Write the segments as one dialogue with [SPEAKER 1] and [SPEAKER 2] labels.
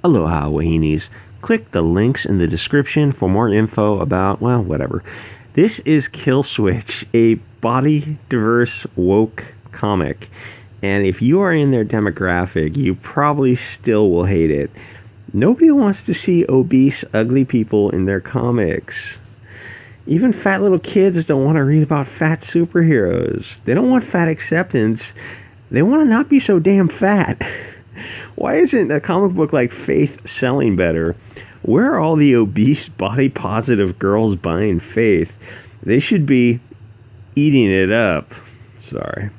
[SPEAKER 1] Aloha, Wahinis. Click the links in the description for more info about, well, whatever. This is Killswitch, a body-diverse, woke comic. And if you are in their demographic, you probably still will hate it. Nobody wants to see obese, ugly people in their comics. Even fat little kids don't want to read about fat superheroes. They don't want fat acceptance. They want to not be so damn fat. Why isn't a comic book like Faith selling better? Where are all the obese, body-positive girls buying Faith? They should be eating it up. Sorry.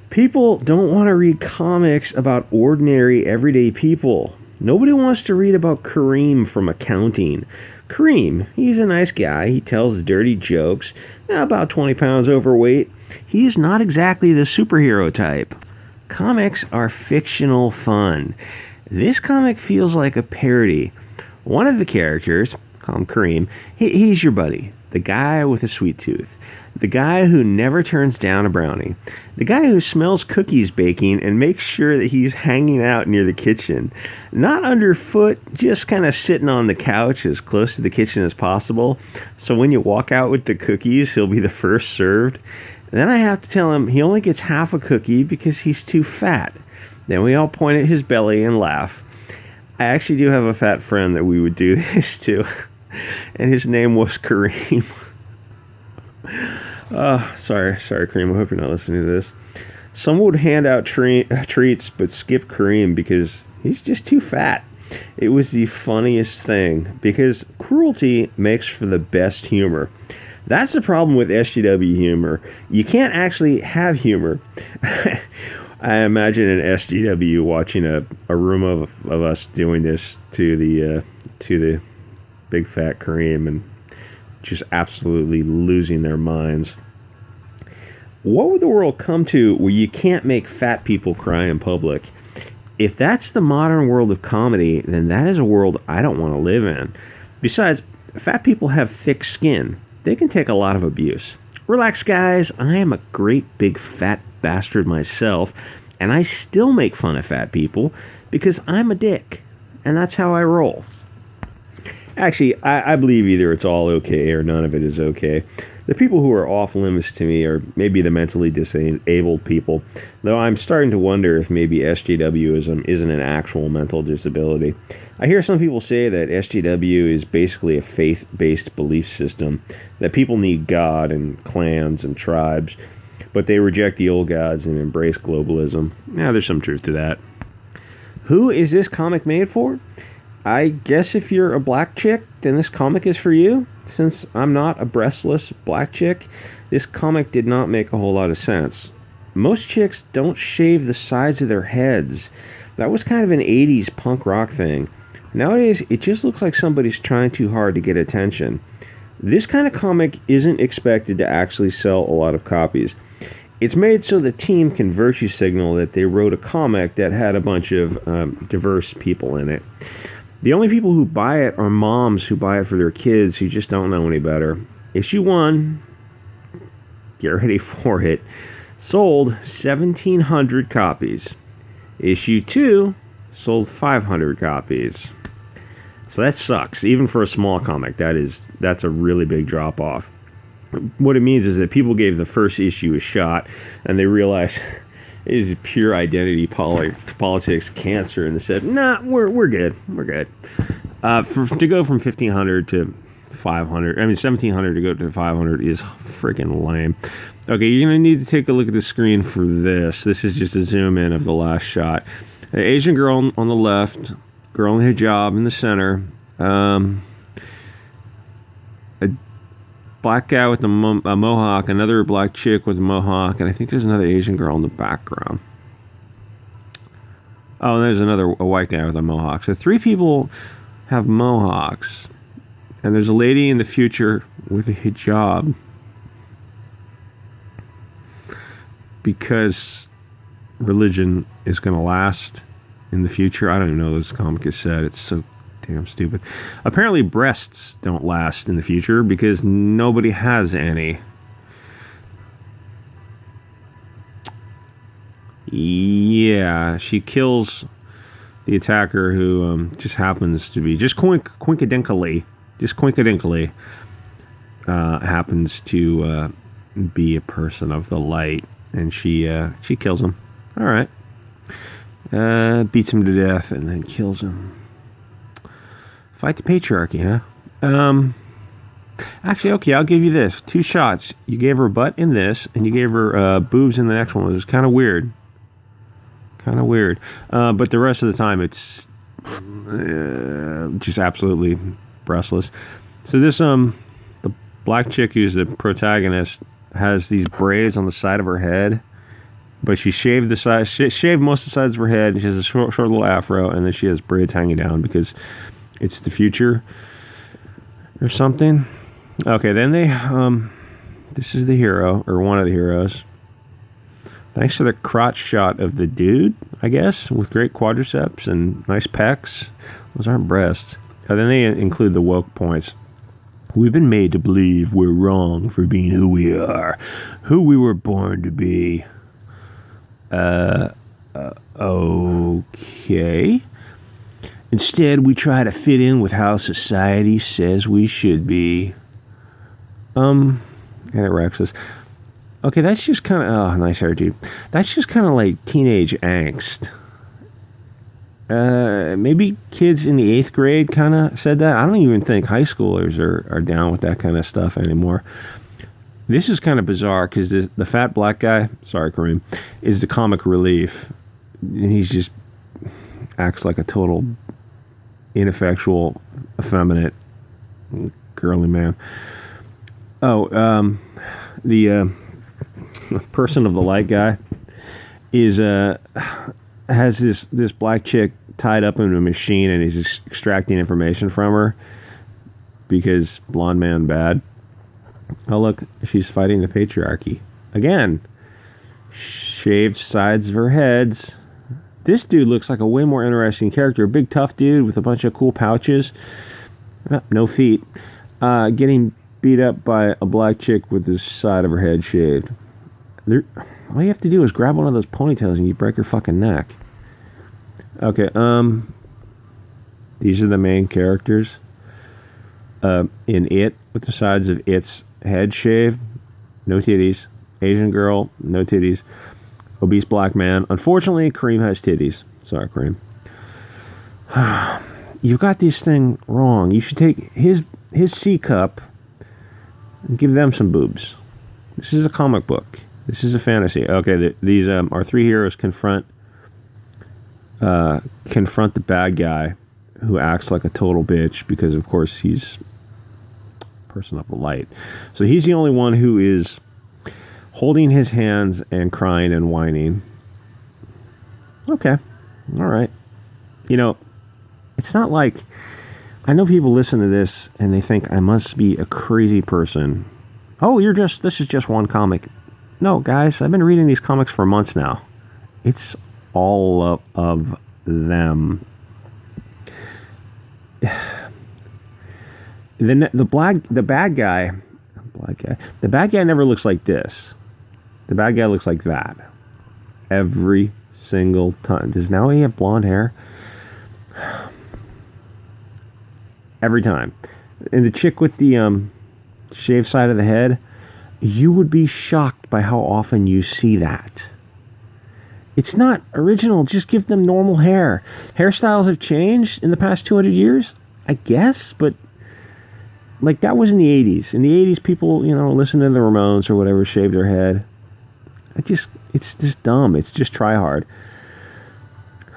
[SPEAKER 1] People don't want to read comics about ordinary, everyday people. Nobody wants to read about Kareem from accounting. Kareem, he's a nice guy. He tells dirty jokes. About 20 pounds overweight. He is not exactly the superhero type. Comics are fictional fun. This comic feels like a parody. One of the characters, call him Kareem, he's your buddy. The guy with a sweet tooth. The guy who never turns down a brownie. The guy who smells cookies baking and makes sure that he's hanging out near the kitchen. Not underfoot, just kind of sitting on the couch as close to the kitchen as possible. So when you walk out with the cookies, he'll be the first served. Then I have to tell him he only gets half a cookie because he's too fat. Then we all point at his belly and laugh. I actually do have a fat friend that we would do this to. And his name was Kareem. Sorry, Kareem. I hope you're not listening to this. Someone would hand out treats but skip Kareem because he's just too fat. It was the funniest thing because cruelty makes for the best humor. That's the problem with SJW humor. You can't actually have humor. I imagine an SJW watching a room of us doing this to the big fat Kareem and just absolutely losing their minds. What would the world come to where you can't make fat people cry in public? If that's the modern world of comedy, then that is a world I don't want to live in. Besides, fat people have thick skin. They can take a lot of abuse. Relax, guys. I am a great big fat bastard myself, and I still make fun of fat people because I'm a dick, and that's how I roll. Actually, I believe either it's all okay or none of it is okay. The people who are off limits to me are maybe the mentally disabled people, though I'm starting to wonder if maybe SJWism isn't an actual mental disability. I hear some people say that SJW is basically a faith-based belief system, that people need God and clans and tribes, but they reject the old gods and embrace globalism. Now, there's some truth to that. Who is this comic made for? I guess if you're a black chick, then this comic is for you. Since I'm not a breastless black chick, this comic did not make a whole lot of sense. Most chicks don't shave the sides of their heads. That was kind of an 80s punk rock thing. Nowadays, it just looks like somebody's trying too hard to get attention. This kind of comic isn't expected to actually sell a lot of copies. It's made so the team can virtue signal that they wrote a comic that had a bunch of diverse people in it. The only people who buy it are moms who buy it for their kids who just don't know any better. Issue 1, get ready for it, sold 1,700 copies. Issue 2 sold 500 copies. So that sucks. Even for a small comic, that's a really big drop off. What it means is that people gave the first issue a shot and they realized it is pure identity politics cancer, and they said, nah, we're good. To go from 1,500 to 500, 1,700 to go to 500 is freaking lame. Okay, you're going to need to take a look at the screen for this. This is just a zoom in of the last shot. An Asian girl on the left, girl in hijab in the center, a black guy with a mohawk, another black chick with a mohawk, and I think there's another Asian girl in the background. Oh, and there's a white guy with a mohawk. So 3 people have mohawks, and there's a lady in the future with a hijab because religion is going to last in the future. I don't even know what this comic has said. It's so damn stupid. Apparently breasts don't last in the future because nobody has any. Yeah, she kills the attacker who just happens to be just coincidentally happens to be a person of the light, and she kills him. All right, beats him to death and then kills him. Fight the patriarchy, huh? Actually, okay, I'll give you this: 2 shots. You gave her butt in this, and you gave her boobs in the next one. It was kind of weird. But the rest of the time, it's just absolutely breastless. So this the black chick who's the protagonist has these braids on the side of her head, but she shaved most of the sides of her head. And she has a short little afro, and then she has braids hanging down because it's the future or something. Okay, then they this is the hero, or one of the heroes. Thanks to the crotch shot of the dude, I guess, with great quadriceps and nice pecs. Those aren't breasts. Then they include the woke points. We've been made to believe we're wrong for being who we are, who we were born to be. Okay. Instead, we try to fit in with how society says we should be. And it wrecks us. Okay, that's just kind of... Oh, nice hair, dude. That's just kind of like teenage angst. Maybe kids in the 8th grade kind of said that. I don't even think high schoolers are down with that kind of stuff anymore. This is kind of bizarre because the fat black guy, sorry, Kareem, is the comic relief. And he's just acts like a total ineffectual, effeminate, girly man. Oh, the person of the light guy is has this black chick tied up in a machine, and he's extracting information from her because blonde man bad. Oh look, she's fighting the patriarchy again. Shaved sides of her heads. This dude looks like a way more interesting character. A big tough dude with a bunch of cool pouches. No feet. Getting beat up by a black chick with the side of her head shaved. All you have to do is grab one of those ponytails and you break her fucking neck. Okay, these are the main characters. In It, with the sides of It's head shaved, no titties. Asian girl, no titties. Obese black man. Unfortunately, Kareem has titties. Sorry, Kareem. You got this thing wrong. You should take his C cup and give them some boobs. This is a comic book. This is a fantasy. Okay, these our 3 heroes confront the bad guy who acts like a total bitch because, of course, he's a person of the light. So he's the only one who is holding his hands and crying and whining. Okay, all right. You know, it's not like... I know people listen to this and they think I must be a crazy person. Oh, this is just one comic. No, guys, I've been reading these comics for months now. It's all of them. The bad guy never looks like this. The bad guy looks like that. Every single time. Does now he have blonde hair? Every time. And the chick with the shaved side of the head, you would be shocked by how often you see that. It's not original. Just give them normal hair. Hairstyles have changed in the past 200 years, I guess, but like that was in the 80s. In the 80s, people, listened to the Ramones or whatever, shaved their head. It's just dumb. It's just try hard.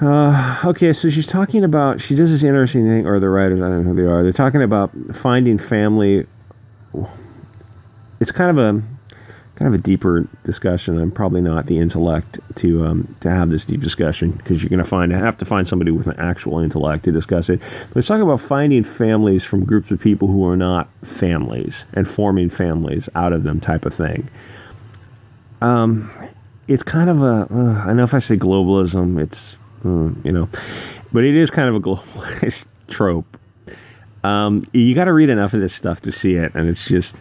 [SPEAKER 1] Okay, so she does this interesting thing, or the writers, I don't know who they are. They're talking about finding family. It's kind of a deeper discussion. I'm probably not the intellect to have this deep discussion, because you're going to have to find somebody with an actual intellect to discuss it. But it's talking about finding families from groups of people who are not families and forming families out of them, type of thing. It's kind of I know if I say globalism, it's but it is kind of a globalized trope. You got to read enough of this stuff to see it, and it's just,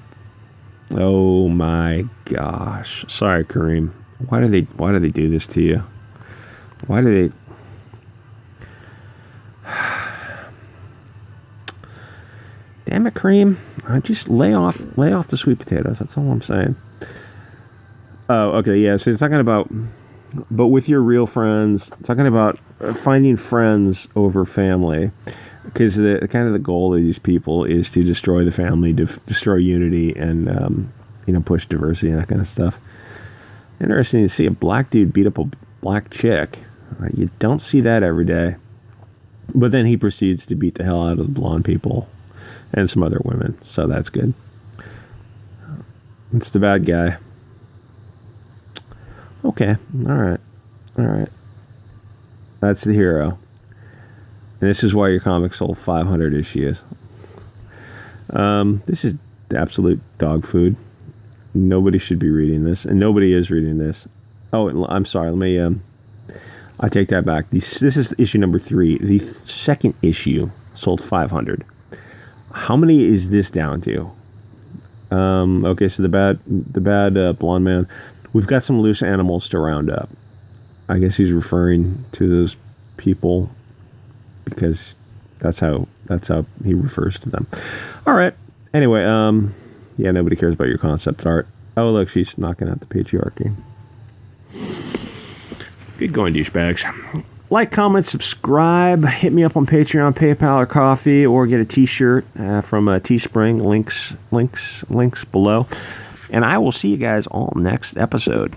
[SPEAKER 1] oh my gosh. Sorry, Kareem. Why do they do this to you? Why do they? damn it, Kareem. Just lay off the sweet potatoes. That's all I'm saying. Oh, okay, yeah. So he's talking about, but with your real friends, talking about finding friends over family, because the kind of the goal of these people is to destroy the family, to destroy unity, and push diversity and that kind of stuff. Interesting to see a black dude beat up a black chick. You don't see that every day. But then he proceeds to beat the hell out of the blonde people and some other women, so that's good. It's the bad guy. Okay, all right. That's the hero. And this is why your comic sold 500 issues. This is absolute dog food. Nobody should be reading this, and nobody is reading this. Oh, I'm sorry. Let me. I take that back. This is issue number 3. The second issue sold 500. How many is this down to? Okay, so the bad blonde man. We've got some loose animals to round up. I guess he's referring to those people because that's how he refers to them. All right. Anyway, yeah, nobody cares about your concept art. Oh, look, she's knocking out the patriarchy. Good going, douchebags. Like, comment, subscribe. Hit me up on Patreon, PayPal, or Coffee, or get a T-shirt from Teespring. Links below. And I will see you guys all next episode.